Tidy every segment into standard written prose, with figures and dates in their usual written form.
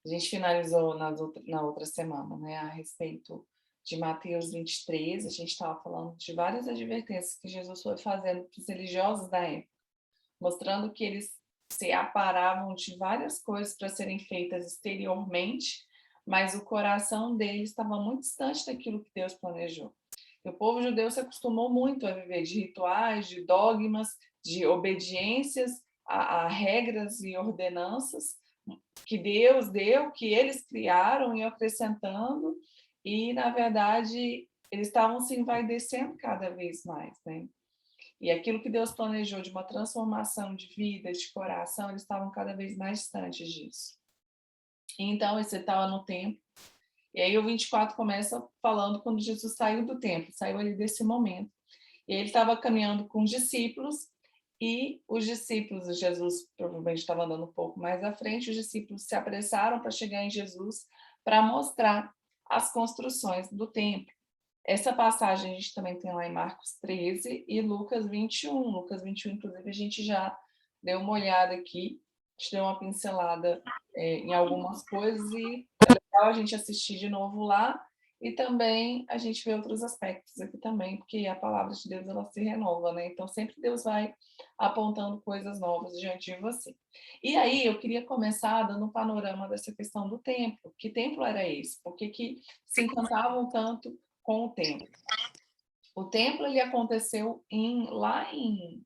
A gente finalizou na outra semana, né, a respeito de Mateus 23, a gente estava falando de várias advertências que Jesus foi fazendo para os religiosos da época, mostrando que eles se aparavam de várias coisas para serem feitas exteriormente, mas o coração deles estava muito distante daquilo que Deus planejou. E o povo judeu se acostumou muito a viver de rituais, de dogmas, de obediências a regras e ordenanças que Deus deu, que eles criaram e acrescentando, e, na verdade, eles estavam se envaidecendo cada vez mais, né? E aquilo que Deus planejou de uma transformação de vida, de coração, eles estavam cada vez mais distantes disso. E então, esse estava no templo. E aí o 24 começa falando quando Jesus saiu do templo, saiu ali desse momento. E ele estava caminhando com os discípulos, e os discípulos, Jesus provavelmente estava andando um pouco mais à frente, os discípulos se apressaram para chegar em Jesus para mostrar as construções do templo. Essa passagem a gente também tem lá em Marcos 13 e Lucas 21. Lucas 21, inclusive, a gente já deu uma olhada aqui, a gente deu uma pincelada em algumas coisas, e é legal a gente assistir de novo lá, e também a gente vê outros aspectos aqui também, porque a palavra de Deus, ela se renova, né? Então, sempre Deus vai apontando coisas novas diante de você. E aí, eu queria começar dando um panorama dessa questão do templo. Que templo era esse? Por que se encantavam tanto com o templo? O templo, ele aconteceu lá em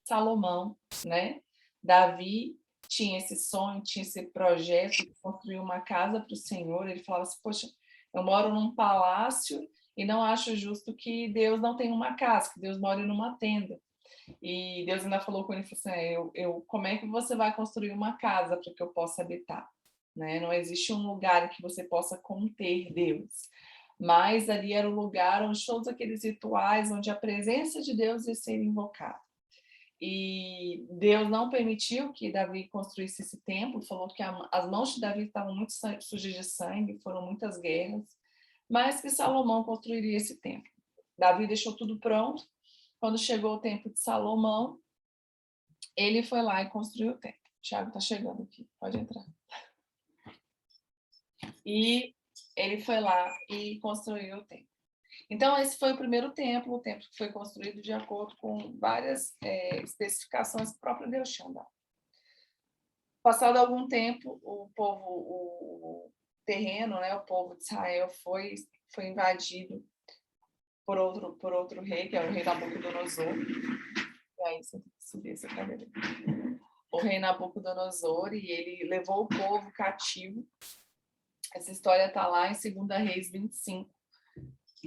Salomão, né? Davi tinha esse sonho, tinha esse projeto de construir uma casa para o Senhor. Ele falava assim: poxa, eu moro num palácio e não acho justo que Deus não tenha uma casa, que Deus more numa tenda. E Deus ainda falou com ele, falou assim: como é que você vai construir uma casa para que eu possa habitar? Né? Não existe um lugar que você possa conter Deus. Mas ali era o lugar onde todos aqueles rituais, onde a presença de Deus ia ser invocada. E Deus não permitiu que Davi construísse esse templo, falou que as mãos de Davi estavam muito sujas de sangue, foram muitas guerras, mas que Salomão construiria esse templo. Davi deixou tudo pronto. Quando chegou o tempo de Salomão, ele foi lá e construiu o templo. O Tiago está chegando aqui, pode entrar. E ele foi lá e construiu o templo. Então, esse foi o primeiro templo, o templo que foi construído de acordo com várias especificações que o próprio Deus tinha dado. Passado algum tempo, o terreno, né, o povo de Israel foi invadido por outro rei, que é o rei Nabucodonosor. E aí, você tem que subir essa cadeira. O rei Nabucodonosor, e ele levou o povo cativo. Essa história está lá em 2 Reis 25.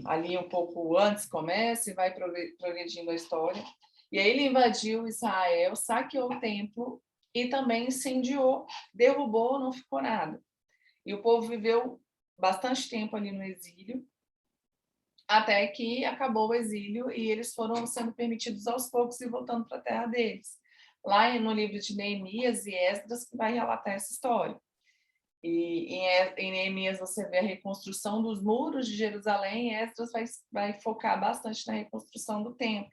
Ali um pouco antes começa e vai progredindo a história. E aí ele invadiu Israel, saqueou o templo e também incendiou, derrubou, não ficou nada. E o povo viveu bastante tempo ali no exílio, até que acabou o exílio e eles foram sendo permitidos aos poucos ir voltando para a terra deles. Lá no livro de Neemias e Esdras que vai relatar essa história. E em Neemias você vê a reconstrução dos muros de Jerusalém, e Esdras vai focar bastante na reconstrução do templo.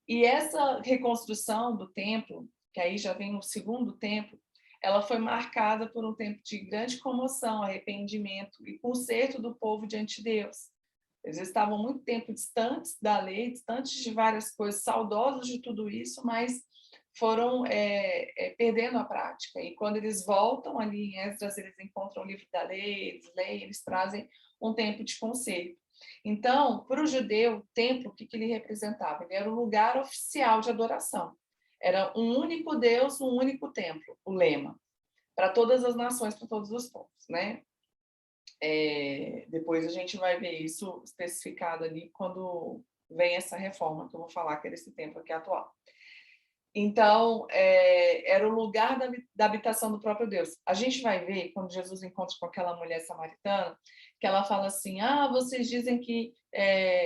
E essa reconstrução do templo, que aí já vem o segundo templo, ela foi marcada por um tempo de grande comoção, arrependimento e conserto do povo diante de Deus. Eles estavam muito tempo distantes da lei, distantes de várias coisas, saudosos de tudo isso, mas foram perdendo a prática. E quando eles voltam ali em Esdras, eles encontram o livro da lei, eles leem, eles trazem um tempo de conselho. Então, para o judeu, o templo, o que ele representava? Ele era o lugar oficial de adoração. Era um único Deus, um único templo, o lema, para todas as nações, para todos os povos, né? Depois a gente vai ver isso especificado ali quando vem essa reforma que eu vou falar, que é desse templo aqui atual. Então, era o lugar da habitação do próprio Deus. A gente vai ver, quando Jesus encontra com aquela mulher samaritana, que ela fala assim: vocês dizem que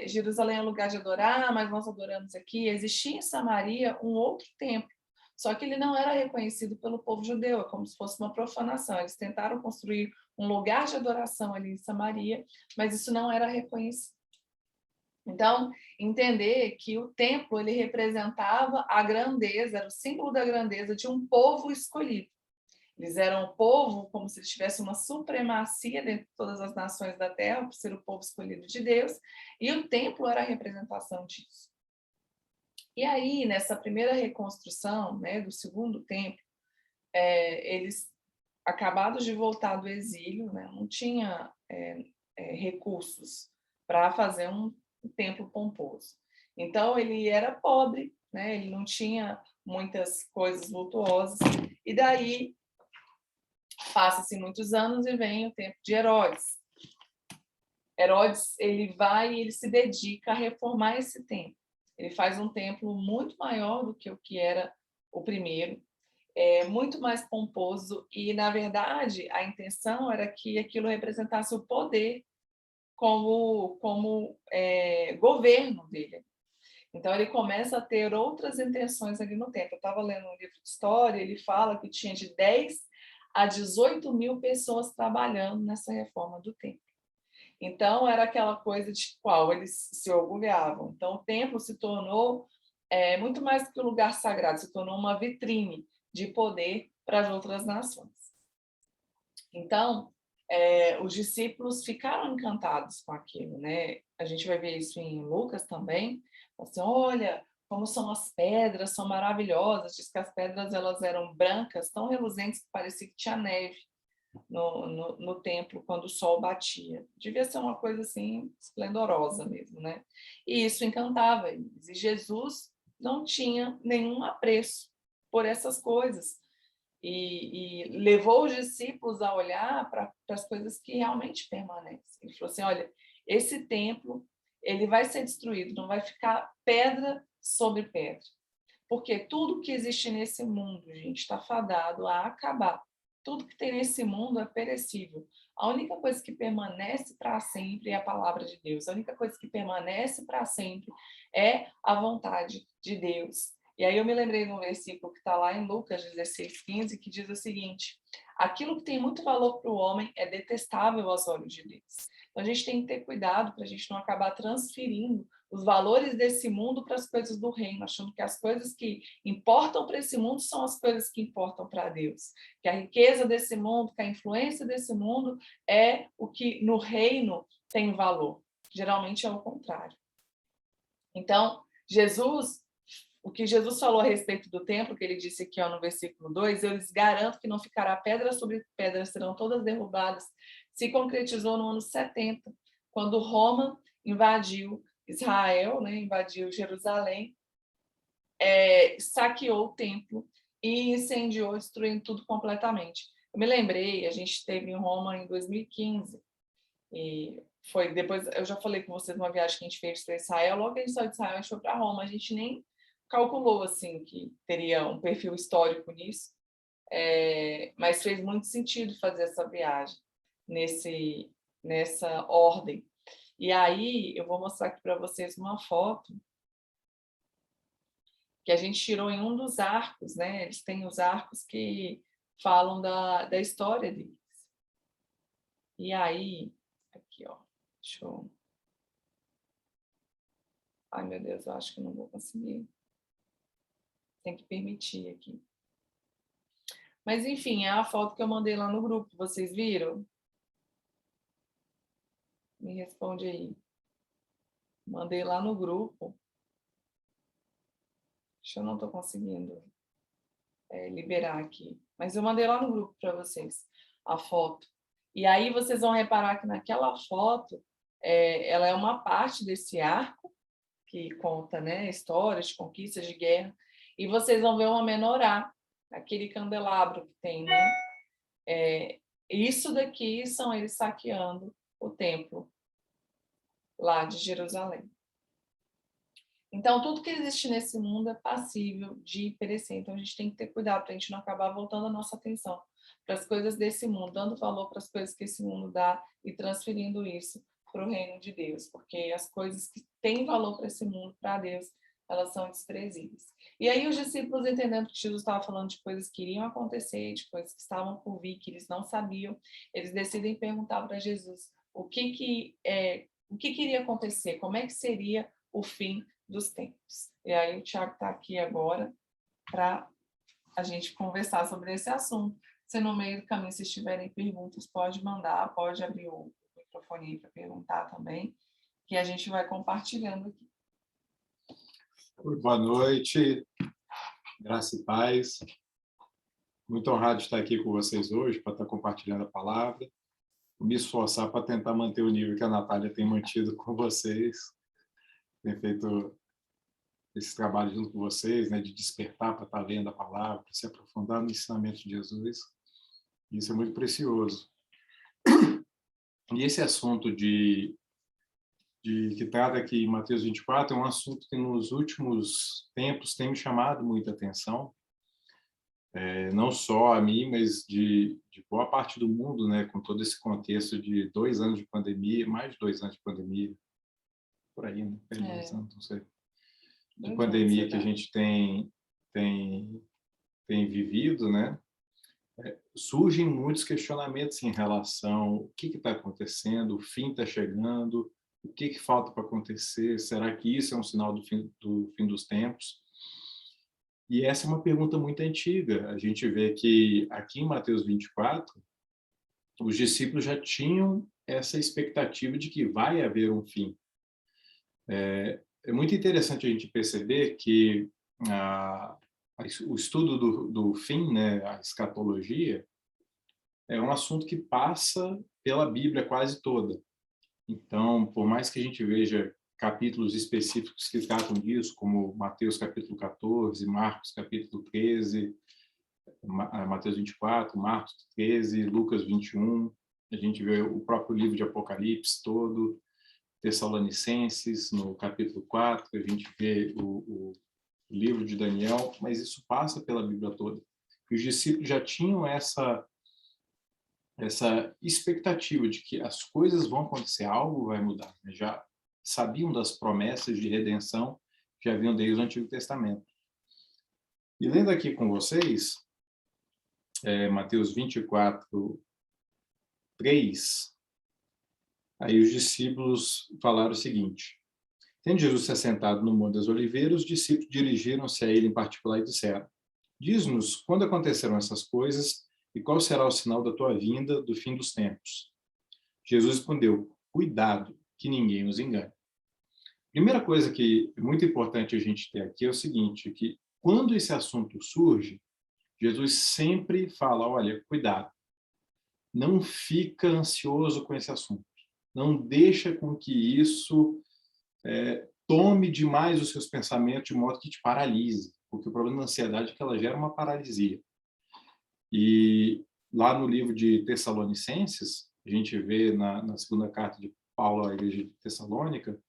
Jerusalém é lugar de adorar, mas nós adoramos aqui. Existia em Samaria um outro templo, só que ele não era reconhecido pelo povo judeu, é como se fosse uma profanação. Eles tentaram construir um lugar de adoração ali em Samaria, mas isso não era reconhecido. Então, entender que o templo ele representava a grandeza, era o símbolo da grandeza de um povo escolhido. Eles eram o povo como se eles tivessem uma supremacia dentro de todas as nações da terra, por ser o povo escolhido de Deus, e o templo era a representação disso. E aí, nessa primeira reconstrução, né, do segundo templo, eles, acabados de voltar do exílio, né, não tinha recursos para fazer um templo pomposo. Então, ele era pobre, né, ele não tinha muitas coisas vultuosas, e daí passa-se muitos anos e vem o tempo de Herodes. Herodes, ele vai e ele se dedica a reformar esse templo. Ele faz um templo muito maior do que o que era o primeiro, muito mais pomposo, e, na verdade, a intenção era que aquilo representasse o poder como governo dele. Então, ele começa a ter outras intenções ali no templo. Eu estava lendo um livro de história, ele fala que tinha de 10 a 18 mil pessoas trabalhando nessa reforma do templo. Então, era aquela coisa de qual eles se orgulhavam. Então, o templo se tornou muito mais do que um lugar sagrado, se tornou uma vitrine de poder para as outras nações. Então, os discípulos ficaram encantados com aquilo, né? A gente vai ver isso em Lucas também. Assim, olha, como são as pedras, são maravilhosas. Diz que as pedras elas eram brancas, tão reluzentes que parecia que tinha neve no templo quando o sol batia. Devia ser uma coisa assim esplendorosa mesmo, né? E isso encantava eles. E Jesus não tinha nenhum apreço por essas coisas. E levou os discípulos a olhar para as coisas que realmente permanecem. Ele falou assim, olha, esse templo ele vai ser destruído, não vai ficar pedra sobre pedra. Porque tudo que existe nesse mundo, gente, está fadado a acabar. Tudo que tem nesse mundo é perecível. A única coisa que permanece para sempre é a palavra de Deus. A única coisa que permanece para sempre é a vontade de Deus. E aí eu me lembrei de um versículo que está lá em Lucas 16:15, que diz o seguinte: aquilo que tem muito valor para o homem é detestável aos olhos de Deus. Então a gente tem que ter cuidado para a gente não acabar transferindo os valores desse mundo para as coisas do reino, achando que as coisas que importam para esse mundo são as coisas que importam para Deus. Que a riqueza desse mundo, que a influência desse mundo é o que no reino tem valor. Geralmente é o contrário. Então, o que Jesus falou a respeito do templo, que ele disse aqui no versículo 2, eu lhes garanto que não ficará pedra sobre pedra, serão todas derrubadas, se concretizou no ano 70, quando Roma invadiu Israel, né, invadiu Jerusalém, saqueou o templo e incendiou, destruindo tudo completamente. Eu me lembrei, a gente esteve em Roma em 2015, e foi depois, eu já falei com vocês uma viagem que a gente fez para Israel, logo que a gente saiu de Israel, a gente foi para Roma, a gente nem calculou assim que teria um perfil histórico nisso, mas fez muito sentido fazer essa viagem nessa ordem. E aí eu vou mostrar aqui para vocês uma foto que a gente tirou em um dos arcos, né? Eles têm os arcos que falam da história deles. E aí, aqui, ó, deixa eu... Ai, meu Deus, eu acho que não vou conseguir. Tem que permitir aqui. Mas, enfim, é a foto que eu mandei lá no grupo. Vocês viram? Me responde aí. Mandei lá no grupo. Deixa eu não estou conseguindo liberar aqui. Mas eu mandei lá no grupo para vocês a foto. E aí vocês vão reparar que naquela foto ela é uma parte desse arco que conta, né, histórias de conquistas de guerra. E vocês vão ver uma menorá, aquele candelabro que tem, né? Isso daqui são eles saqueando o templo lá de Jerusalém. Então, tudo que existe nesse mundo é passível de perecer. Então, a gente tem que ter cuidado para a gente não acabar voltando a nossa atenção para as coisas desse mundo, dando valor para as coisas que esse mundo dá e transferindo isso para o reino de Deus. Porque as coisas que têm valor para esse mundo, para Deus, elas são desprezíveis. E aí os discípulos, entendendo que Jesus estava falando de coisas que iriam acontecer, de coisas que estavam por vir, que eles não sabiam, eles decidem perguntar para Jesus o que iria acontecer, como é que seria o fim dos tempos. E aí o Tiago está aqui agora para a gente conversar sobre esse assunto. Se no meio do caminho vocês tiverem perguntas, pode mandar, pode abrir o microfone aí para perguntar também, que a gente vai compartilhando aqui. Boa noite, graça e paz. Muito honrado de estar aqui com vocês hoje, para estar compartilhando a palavra. Vou me esforçar para tentar manter o nível que a Natália tem mantido com vocês. Tem feito esse trabalho junto com vocês, né, de despertar para estar lendo a palavra, para se aprofundar no ensinamento de Jesus. Isso é muito precioso. E esse assunto que trata aqui em Mateus 24 é um assunto que nos últimos tempos tem me chamado muita atenção. Não só a mim, mas de boa parte do mundo, né, com todo esse contexto de 2 anos de pandemia, mais de 2 anos de pandemia, por aí, né? 2 anos, não sei, de pandemia que a gente tem vivido, né? Surgem muitos questionamentos em relação ao que está acontecendo, o fim está chegando, o que falta para acontecer, será que isso é um sinal do fim dos tempos? E essa é uma pergunta muito antiga. A gente vê que aqui em Mateus 24, os discípulos já tinham essa expectativa de que vai haver um fim. É muito interessante a gente perceber que o estudo do fim, né, a escatologia, é um assunto que passa pela Bíblia quase toda. Então, por mais que a gente veja capítulos específicos que tratam disso, como Mateus capítulo 14, Marcos capítulo 13, Mateus 24, Marcos 13, Lucas 21, a gente vê o próprio livro de Apocalipse todo, Tessalonicenses no capítulo 4, a gente vê o livro de Daniel, mas isso passa pela Bíblia toda. E os discípulos já tinham essa expectativa de que as coisas vão acontecer, algo vai mudar, né? Já sabiam das promessas de redenção que já haviam desde o Antigo Testamento. E lendo aqui com vocês, Mateus 24, 3, aí os discípulos falaram o seguinte: tendo Jesus se assentado no Monte das Oliveiras, os discípulos dirigiram-se a ele em particular e disseram: diz-nos quando aconteceram essas coisas e qual será o sinal da tua vinda do fim dos tempos. Jesus respondeu: cuidado, que ninguém os engane. Primeira coisa que é muito importante a gente ter aqui é o seguinte, que quando esse assunto surge, Jesus sempre fala: olha, cuidado, não fica ansioso com esse assunto, não deixa com que isso tome demais os seus pensamentos de modo que te paralise, porque o problema da ansiedade é que ela gera uma paralisia. E lá no livro de Tessalonicenses, a gente vê na segunda carta de Paulo à igreja de Tessalônica,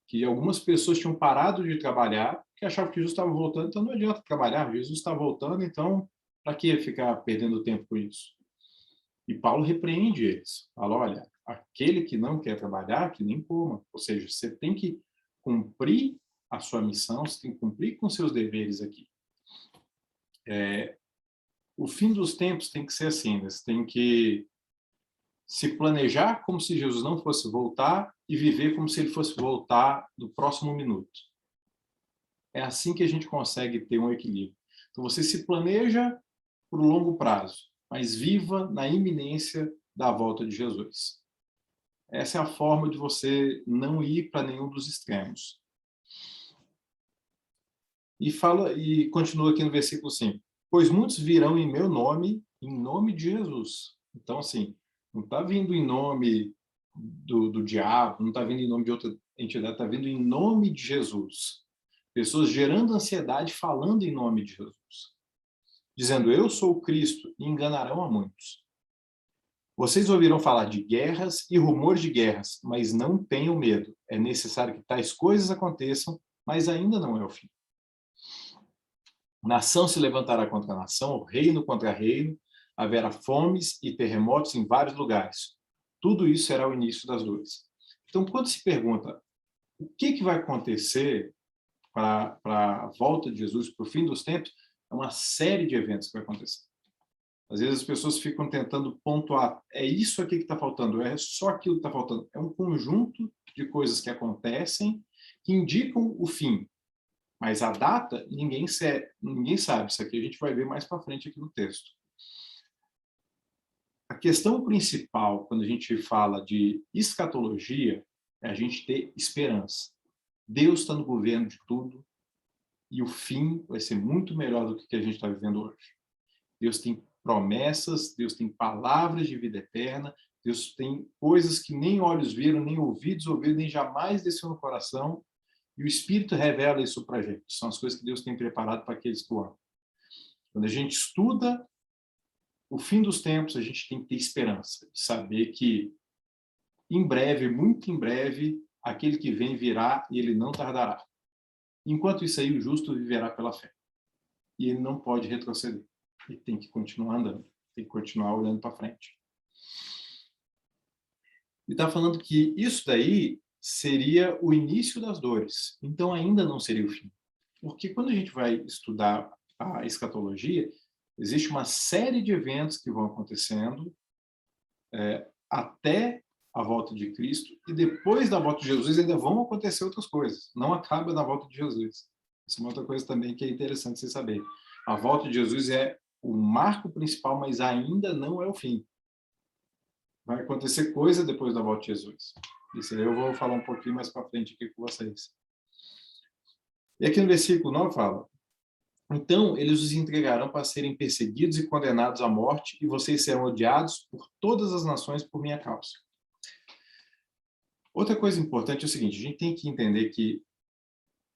que algumas pessoas tinham parado de trabalhar, que achavam que Jesus estava voltando, então não adianta trabalhar, Jesus está voltando, então para que ficar perdendo tempo com isso? E Paulo repreende eles, fala: olha, aquele que não quer trabalhar, que nem coma, ou seja, você tem que cumprir a sua missão, você tem que cumprir com seus deveres aqui. O fim dos tempos tem que ser assim, né? Você tem que se planejar como se Jesus não fosse voltar e viver como se ele fosse voltar no próximo minuto. É assim que a gente consegue ter um equilíbrio. Então, você se planeja por um longo prazo, mas viva na iminência da volta de Jesus. Essa é a forma de você não ir para nenhum dos extremos. E continua aqui no versículo 5. Pois muitos virão em meu nome, em nome de Jesus. Então, assim, não está vindo em nome do diabo, não está vindo em nome de outra entidade, está vindo em nome de Jesus. Pessoas gerando ansiedade, falando em nome de Jesus. Dizendo: eu sou o Cristo, e enganarão a muitos. Vocês ouvirão falar de guerras e rumores de guerras, mas não tenham medo. É necessário que tais coisas aconteçam, mas ainda não é o fim. Nação se levantará contra nação, reino contra reino, haverá fomes e terremotos em vários lugares. Tudo isso será o início das dores. Então, quando se pergunta o que vai acontecer para a volta de Jesus, para o fim dos tempos, é uma série de eventos que vai acontecer. Às vezes as pessoas ficam tentando pontuar: é isso aqui que está faltando, é só aquilo que está faltando. É um conjunto de coisas que acontecem que indicam o fim. Mas a data, ninguém sabe. Isso aqui a gente vai ver mais para frente aqui no texto. A questão principal, quando a gente fala de escatologia, é a gente ter esperança. Deus está no governo de tudo e o fim vai ser muito melhor do que a gente está vivendo hoje. Deus tem promessas, Deus tem palavras de vida eterna, Deus tem coisas que nem olhos viram, nem ouvidos ouviram, nem jamais desceu no coração, e o Espírito revela isso para a gente. São as coisas que Deus tem preparado para aqueles que o amam. Quando a gente estuda o fim dos tempos, a gente tem que ter esperança, de saber que em breve, muito em breve, aquele que vem virá e ele não tardará. Enquanto isso aí, o justo viverá pela fé. E ele não pode retroceder. Ele tem que continuar andando, tem que continuar olhando para frente. Ele está falando que isso daí seria o início das dores. Então ainda não seria o fim. Porque quando a gente vai estudar a escatologia, existe uma série de eventos que vão acontecendo até a volta de Cristo, e depois da volta de Jesus ainda vão acontecer outras coisas. Não acaba na volta de Jesus. Isso é uma outra coisa também que é interessante você saber. A volta de Jesus é o marco principal, mas ainda não é o fim. Vai acontecer coisa depois da volta de Jesus. Isso aí eu vou falar um pouquinho mais para frente aqui com vocês. E aqui no versículo 9 fala: então eles os entregarão para serem perseguidos e condenados à morte, e vocês serão odiados por todas as nações por minha causa. Outra coisa importante é o seguinte: a gente tem que entender que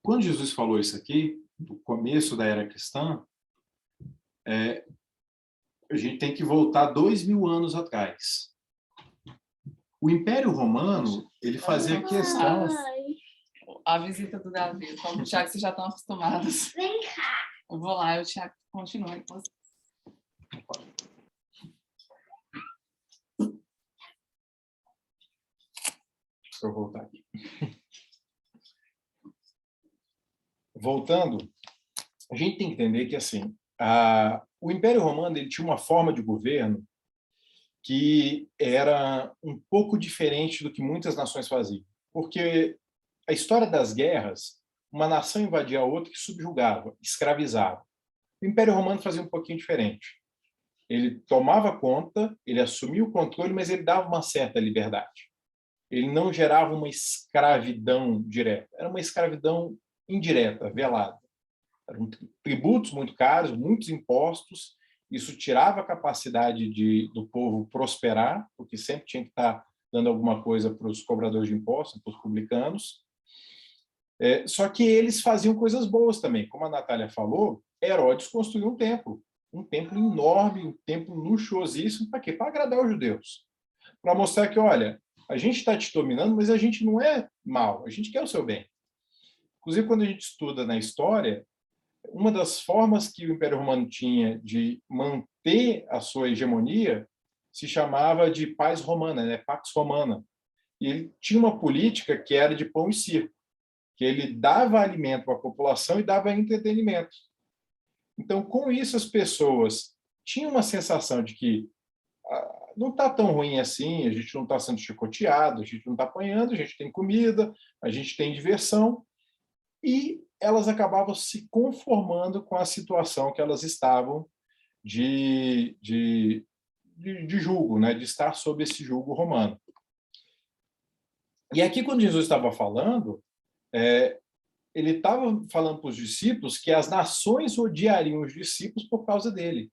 quando Jesus falou isso aqui, no começo da era cristã, a gente tem que voltar 2000 anos atrás. O Império Romano, ele fazia questão... A visita do Davi, como o Thiago, vocês já estão acostumados. Vem cá. Eu vou lá e o Thiago continua com você. Deixa eu voltar aqui. Voltando, a gente tem que entender que assim, o Império Romano ele tinha uma forma de governo que era um pouco diferente do que muitas nações faziam. Porque a história das guerras, uma nação invadia a outra que subjugava, escravizava. O Império Romano fazia um pouquinho diferente. Ele tomava conta, ele assumia o controle, mas ele dava uma certa liberdade. Ele não gerava uma escravidão direta, era uma escravidão indireta, velada. Eram tributos muito caros, muitos impostos, isso tirava a capacidade do povo prosperar, porque sempre tinha que estar dando alguma coisa para os cobradores de impostos, para os publicanos. Só que eles faziam coisas boas também. Como a Natália falou, Herodes construiu um templo enorme, um templo luxuosíssimo, para quê? Para agradar os judeus. Para mostrar que, olha, a gente está te dominando, mas a gente não é mal, a gente quer o seu bem. Inclusive, quando a gente estuda na história, uma das formas que o Império Romano tinha de manter a sua hegemonia se chamava de paz romana, né? Pax Romana. E ele tinha uma política que era de pão e circo, que ele dava alimento para a população e dava entretenimento. Então, com isso, as pessoas tinham uma sensação de que não está tão ruim assim, a gente não está sendo chicoteado, a gente não está apanhando, a gente tem comida, a gente tem diversão, e elas acabavam se conformando com a situação que elas estavam de jugo, né? De estar sob esse jugo romano. E aqui, quando Jesus estava falando, ele estava falando para os discípulos que as nações odiariam os discípulos por causa dele.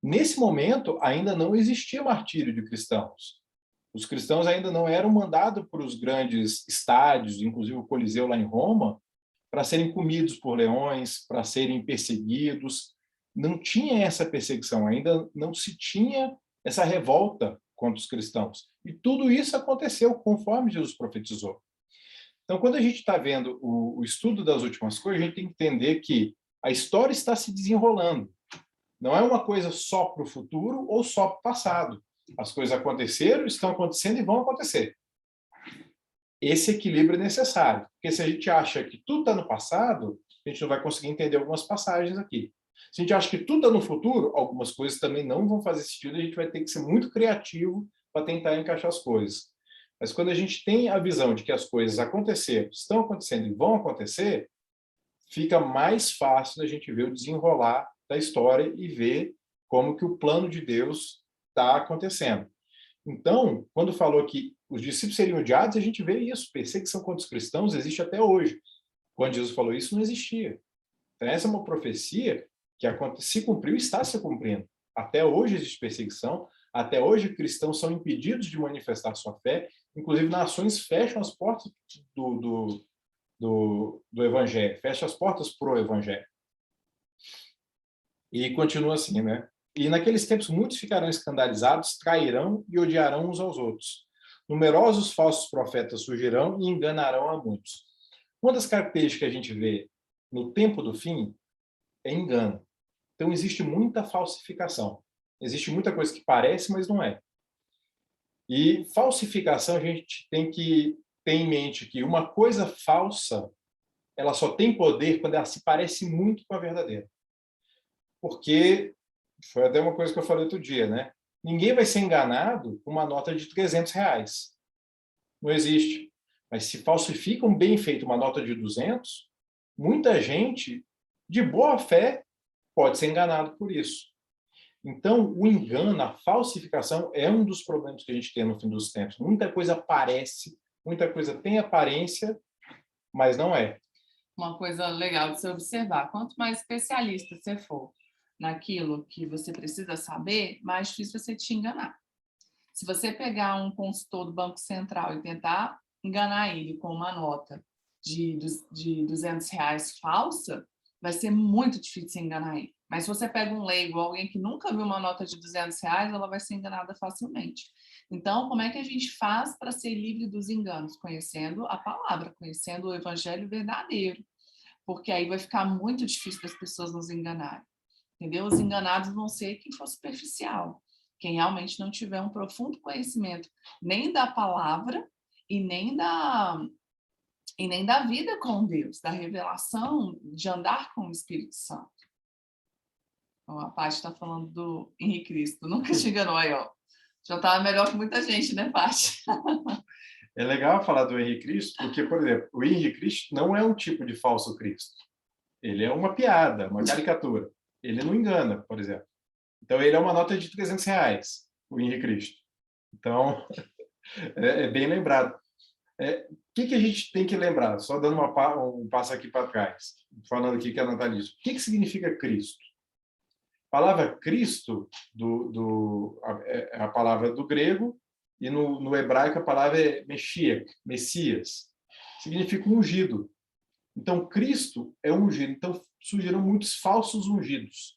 Nesse momento, ainda não existia martírio de cristãos. Os cristãos ainda não eram mandados para os grandes estádios, inclusive o Coliseu lá em Roma, para serem comidos por leões, para serem perseguidos. Não tinha essa perseguição, ainda não se tinha essa revolta contra os cristãos. E tudo isso aconteceu conforme Jesus profetizou. Então, quando a gente está vendo o estudo das últimas coisas, a gente tem que entender que a história está se desenrolando. Não é uma coisa só para o futuro ou só para o passado. As coisas aconteceram, estão acontecendo e vão acontecer. Esse equilíbrio é necessário. Porque se a gente acha que tudo está no passado, a gente não vai conseguir entender algumas passagens aqui. Se a gente acha que tudo está no futuro, algumas coisas também não vão fazer sentido, a gente vai ter que ser muito criativo para tentar encaixar as coisas. Mas quando a gente tem a visão de que as coisas aconteceram, estão acontecendo e vão acontecer, fica mais fácil a gente ver o desenrolar da história e ver como que o plano de Deus está acontecendo. Então, quando falou que os discípulos seriam odiados, a gente vê isso. Perseguição contra os cristãos existe até hoje. Quando Jesus falou isso, não existia. Então, essa é uma profecia que se cumpriu e está se cumprindo. Até hoje existe perseguição, até hoje cristãos são impedidos de manifestar sua fé, inclusive nações fecham as portas do evangelho, fecham as portas para o evangelho. E continua assim, né? E naqueles tempos muitos ficarão escandalizados, trairão e odiarão uns aos outros. Numerosos falsos profetas surgirão e enganarão a muitos. Uma das características que a gente vê no tempo do fim é engano. Então existe muita falsificação. Existe muita coisa que parece, mas não é. E falsificação a gente tem que ter em mente que uma coisa falsa, ela só tem poder quando ela se parece muito com a verdadeira. Porque foi até uma coisa que eu falei outro dia, né? Ninguém vai ser enganado com uma nota de R$ 300. Não existe. Mas se falsificam bem feito uma nota de 200, muita gente, de boa fé, pode ser enganado por isso. Então, o engano, a falsificação é um dos problemas que a gente tem no fim dos tempos. Muita coisa parece, muita coisa tem aparência, mas não é. Uma coisa legal de se observar, quanto mais especialista você for naquilo que você precisa saber, mais difícil você te enganar. Se você pegar um consultor do Banco Central e tentar enganar ele com uma nota de R$ 200 falsa, vai ser muito difícil você enganar ele. Mas se você pega um leigo, alguém que nunca viu uma nota de R$ 200, ela vai ser enganada facilmente. Então, como é que a gente faz para ser livre dos enganos? Conhecendo a palavra, conhecendo o evangelho verdadeiro. Porque aí vai ficar muito difícil das pessoas nos enganarem. Entendeu? Os enganados vão ser quem for superficial, quem realmente não tiver um profundo conhecimento nem da palavra e nem da vida com Deus, da revelação de andar com o Espírito Santo. Então, a Paty está falando do Henrique Cristo, nunca te enganou aí, ó. Já estava melhor que muita gente, né, Paty? É legal falar do Henrique Cristo, porque, por exemplo, o Henrique Cristo não é um tipo de falso Cristo. Ele é uma piada, uma caricatura. Ele não engana, por exemplo. Então, ele é uma nota de R$ 300, o Henrique Cristo. Então, é bem lembrado. O que a gente tem que lembrar? Só dando um passo aqui para trás, falando aqui que é natalismo. O que significa Cristo? A palavra Cristo é a palavra do grego, e no hebraico a palavra é Meshiach, Messias. Significa ungido. Então, Cristo é ungido. Então, surgiram muitos falsos ungidos.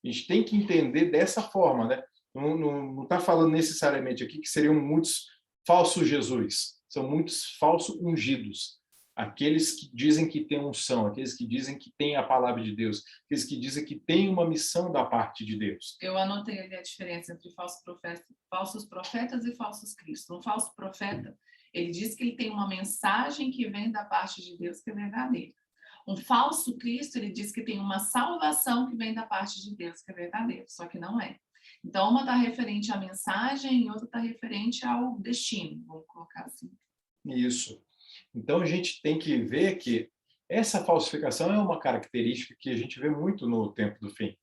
A gente tem que entender dessa forma, né? Não está falando necessariamente aqui que seriam muitos falsos Jesus. São muitos falsos ungidos. Aqueles que dizem que têm unção, aqueles que dizem que têm a palavra de Deus, aqueles que dizem que têm uma missão da parte de Deus. Eu anotei ali a diferença entre falsos profetas e falsos cristos. Um falso profeta, ele diz que ele tem uma mensagem que vem da parte de Deus que é verdadeira. Um falso Cristo, ele diz que tem uma salvação que vem da parte de Deus que é verdadeira, só que não é. Então, uma está referente à mensagem e outra está referente ao destino, vamos colocar assim. Isso. Então, a gente tem que ver que essa falsificação é uma característica que a gente vê muito no tempo do fim.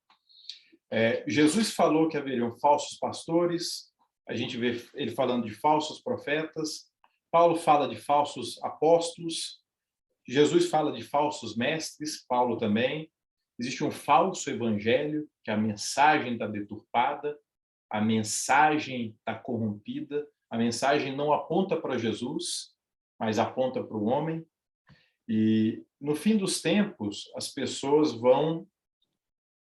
Jesus falou que haveriam falsos pastores, a gente vê ele falando de falsos profetas, Paulo fala de falsos apóstolos, Jesus fala de falsos mestres, Paulo também. Existe um falso evangelho, que a mensagem está deturpada, a mensagem está corrompida, a mensagem não aponta para Jesus, mas aponta para o homem. E, no fim dos tempos, as pessoas vão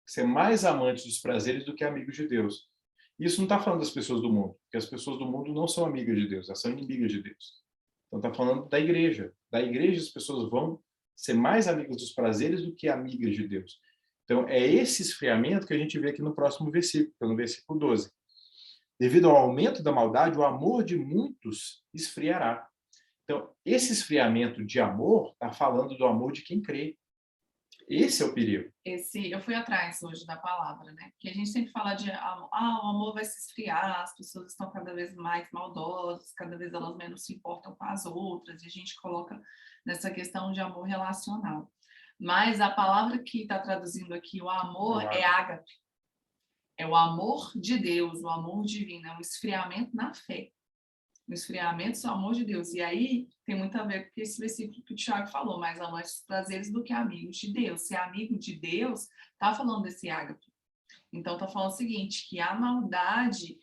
ser mais amantes dos prazeres do que amigos de Deus. Isso não está falando das pessoas do mundo, porque as pessoas do mundo não são amigas de Deus, elas são inimigas de Deus. Então, está falando da igreja. Da igreja, as pessoas vão ser mais amigas dos prazeres do que amigas de Deus. Então, é esse esfriamento que a gente vê aqui no próximo versículo, no versículo 12. Devido ao aumento da maldade, o amor de muitos esfriará. Então, esse esfriamento de amor está falando do amor de quem crê. Esse é o perigo. Eu fui atrás hoje da palavra, né? Porque a gente sempre fala de o amor vai se esfriar, as pessoas estão cada vez mais maldosas, cada vez elas menos se importam com as outras, e a gente coloca nessa questão de amor relacional. Mas a palavra que está traduzindo aqui o amor é ágape. É o amor de Deus, o amor divino, é um esfriamento na fé. Um esfriamento do amor de Deus. E aí tem muito a ver com esse versículo que o Tiago falou, mais amantes dos prazeres do que amigos de Deus. Ser amigo de Deus, tá falando desse ágape. Então tá falando o seguinte, que a maldade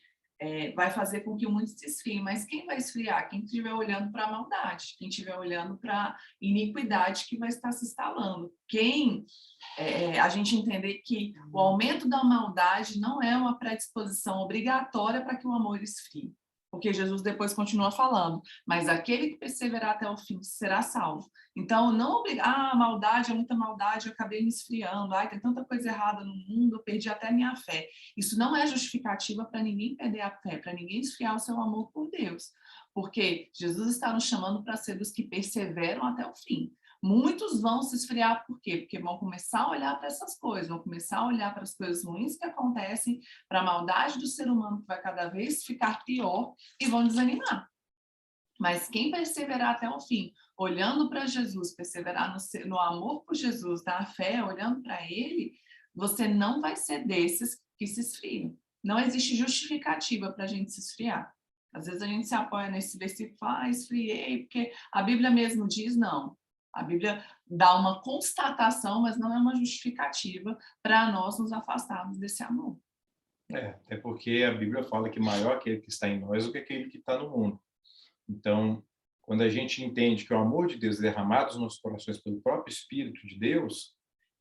vai fazer com que o mundo se esfrie, mas quem vai esfriar? Quem estiver olhando para a maldade, quem estiver olhando para a iniquidade que vai estar se instalando. A gente entender que o aumento da maldade não é uma predisposição obrigatória para que o amor esfrie. Porque Jesus depois continua falando, mas aquele que perseverar até o fim será salvo. Então, não obrigar, maldade é muita maldade, eu acabei me esfriando, tem tanta coisa errada no mundo, eu perdi até minha fé. Isso não é justificativa para ninguém perder a fé, para ninguém esfriar o seu amor por Deus. Porque Jesus está nos chamando para ser dos que perseveram até o fim. Muitos vão se esfriar, por quê? Porque vão começar a olhar para essas coisas, vão começar a olhar para as coisas ruins que acontecem, para a maldade do ser humano que vai cada vez ficar pior e vão desanimar. Mas quem perseverar até o fim, olhando para Jesus, perseverar no amor por Jesus, na fé, olhando para Ele, você não vai ser desses que se esfriam. Não existe justificativa para a gente se esfriar. Às vezes a gente se apoia nesse versículo e fala, esfriei, porque a Bíblia mesmo diz, não. A Bíblia dá uma constatação, mas não é uma justificativa para nós nos afastarmos desse amor. Até porque a Bíblia fala que maior é aquele que está em nós do que aquele que está no mundo. Então, quando a gente entende que o amor de Deus é derramado nos nossos corações pelo próprio Espírito de Deus,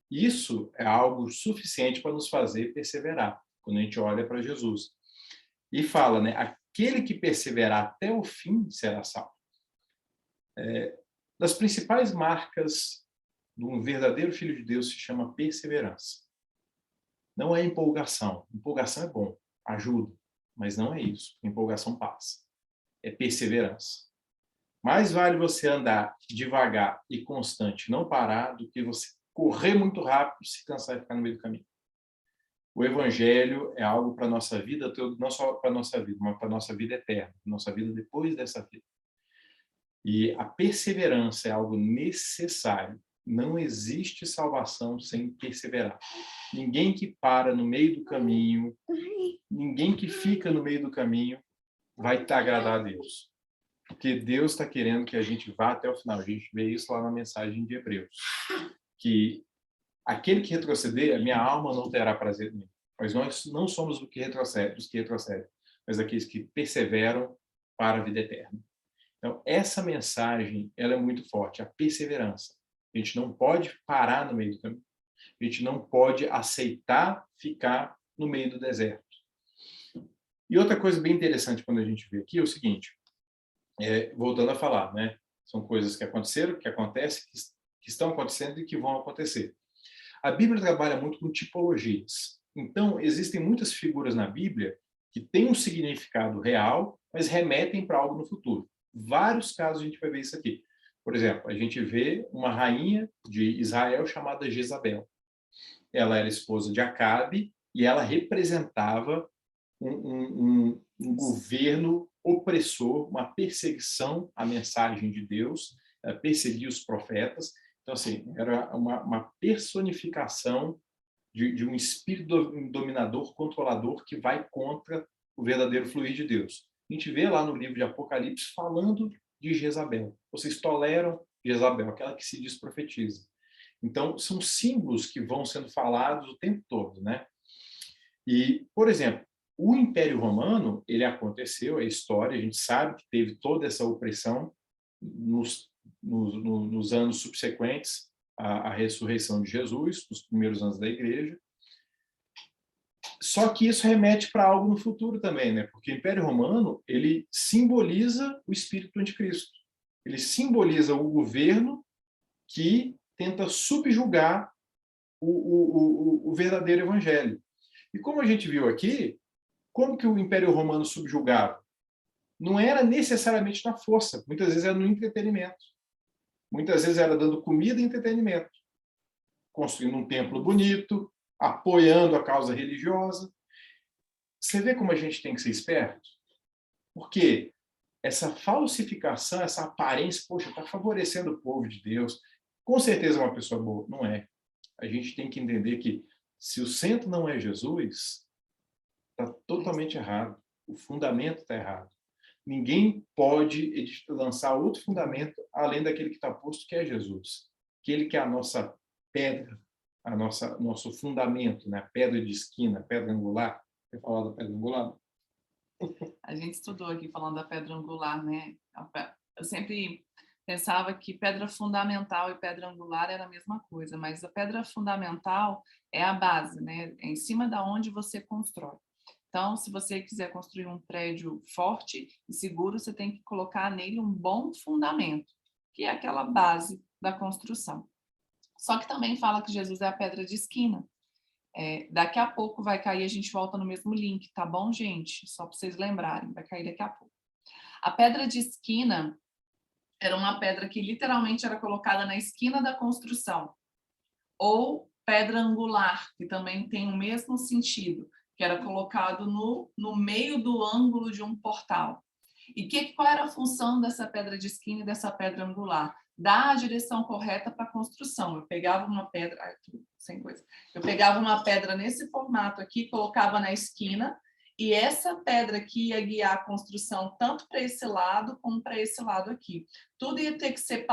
isso é algo suficiente para nos fazer perseverar, quando a gente olha para Jesus. E fala, né, aquele que perseverar até o fim será salvo. Das principais marcas de um verdadeiro filho de Deus se chama perseverança. Não é empolgação. Empolgação é bom, ajuda, mas não é isso. Empolgação passa. É perseverança. Mais vale você andar devagar e constante, não parar, do que você correr muito rápido, se cansar e ficar no meio do caminho. O Evangelho é algo para a nossa vida, não só para a nossa vida, mas para a nossa vida eterna, nossa vida depois dessa vida. E a perseverança é algo necessário. Não existe salvação sem perseverar. Ninguém que para no meio do caminho, ninguém que fica no meio do caminho vai estar agradar a Deus. Porque Deus está querendo que a gente vá até o final. A gente vê isso lá na mensagem de Hebreus. Que aquele que retroceder, a minha alma não terá prazer nele. Mas nós não somos os que retrocedem, mas aqueles que perseveram para a vida eterna. Então, essa mensagem, ela é muito forte, a perseverança. A gente não pode parar no meio do caminho. A gente não pode aceitar ficar no meio do deserto. E outra coisa bem interessante quando a gente vê aqui é o seguinte, voltando a falar, né? São coisas que aconteceram, que acontecem, que estão acontecendo e que vão acontecer. A Bíblia trabalha muito com tipologias. Então, existem muitas figuras na Bíblia que têm um significado real, mas remetem para algo no futuro. Vários casos a gente vai ver isso aqui. Por exemplo, a gente vê uma rainha de Israel chamada Jezabel. Ela era esposa de Acabe e ela representava um governo opressor, uma perseguição à mensagem de Deus, perseguia os profetas. Então, assim, era uma personificação de um espírito dominador, controlador, que vai contra o verdadeiro fluir de Deus. A gente vê lá no livro de Apocalipse falando de Jezabel. Vocês toleram Jezabel, aquela que se diz profetiza. Então, são símbolos que vão sendo falados o tempo todo, né? E, por exemplo, o Império Romano, ele aconteceu, é história, a gente sabe que teve toda essa opressão nos anos subsequentes à ressurreição de Jesus, nos primeiros anos da Igreja. Só que isso remete para algo no futuro também, né? Porque o Império Romano, ele simboliza o espírito do anticristo. Ele simboliza o governo que tenta subjugar o verdadeiro evangelho. E como a gente viu aqui, como que o Império Romano subjugava? Não era necessariamente na força, muitas vezes era no entretenimento. Muitas vezes era dando comida e entretenimento. Construindo um templo bonito, apoiando a causa religiosa. Você vê como a gente tem que ser esperto? Porque essa falsificação, essa aparência, poxa, está favorecendo o povo de Deus. Com certeza é uma pessoa boa. Não é. A gente tem que entender que se o centro não é Jesus, Está totalmente errado. O fundamento está errado. Ninguém pode lançar outro fundamento além daquele que está posto, que é Jesus. Aquele que é a nossa pedra, nosso fundamento, né? Pedra de esquina, pedra angular. Quer falar da pedra angular? A gente estudou aqui falando da pedra angular, né? Eu sempre pensava que pedra fundamental e pedra angular era a mesma coisa, mas a pedra fundamental é a base, né? É em cima da onde você constrói. Então, se você quiser construir um prédio forte e seguro, você tem que colocar nele um bom fundamento, que é aquela base da construção. Só que também fala que Jesus é a pedra de esquina. Daqui a pouco vai cair, a gente volta no mesmo link, tá bom, gente? Só para vocês lembrarem, vai cair daqui a pouco. A pedra de esquina era uma pedra que literalmente era colocada na esquina da construção. Ou pedra angular, que também tem o mesmo sentido, que era colocado no meio do ângulo de um portal. E qual era a função dessa pedra de esquina e dessa pedra angular? Dar a direção correta para a construção. Eu pegava uma pedra, sem coisa. Eu pegava uma pedra nesse formato aqui, colocava na esquina, e essa pedra aqui ia guiar a construção tanto para esse lado como para esse lado aqui. Tudo ia ter que ser